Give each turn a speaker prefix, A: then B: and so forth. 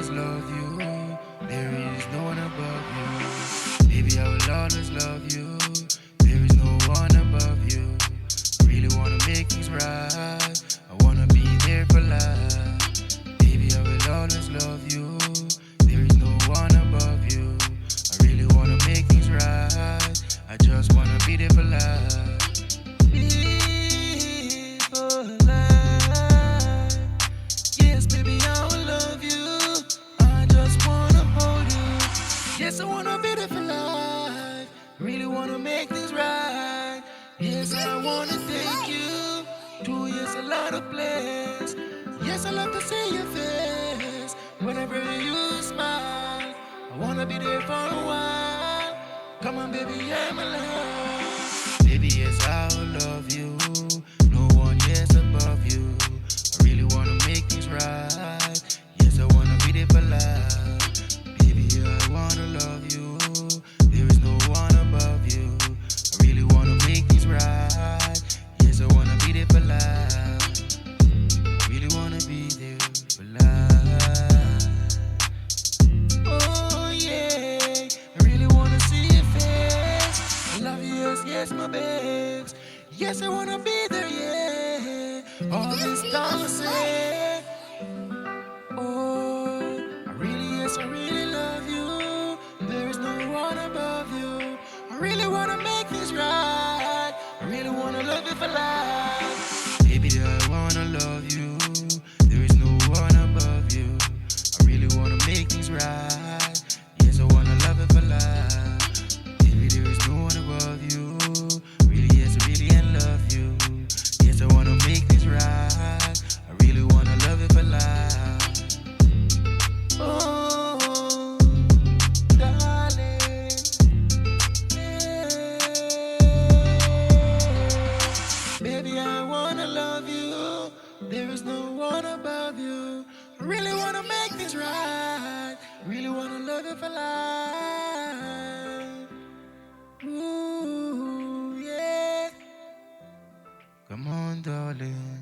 A: always love you. There is no one above you. Baby, I will always love you. There is no one above you. I really wanna make things right. I wanna be there for life. Baby, I will always love you. There is no one above you. I really wanna make things right. I just wanna be there for life. Be for life. Yes, baby, I will love you. I just wanna hold you. Yes, I wanna be there for life. Really wanna make things right. Yes, I wanna take you to yes a lot of place. Yes, I love to see your face whenever you smile. I wanna be there for a while. Come on, baby, yeah, my love. Baby, yes, I will love you. No one, yes, above you. I really wanna make things right. Yes, I wanna be there for life. Baby, I wanna love you. There is no one above you. I really wanna make things right. Yes, I wanna be there for life. I really wanna be there for life. Oh yeah, I really wanna see your face. I love you, yes, yes, my babes. Yes, I wanna be there, yeah. All this time I say, oh, I really, yes, I really love you. There is no one above you. I really wanna make this right. I really wanna love you for life. Baby, I wanna love you. There is no one above you. I really wanna make things right. Yes, I wanna love you for life. Baby, there is no one above you. Really, yes, I really and love you. Yes, I wanna make things right. I really wanna love you for life. Oh, darling, yeah. Baby, I wanna love you. There is no one above you. I really wanna make things right. Really wanna love you for life. Ooh, yeah. Come on, darling.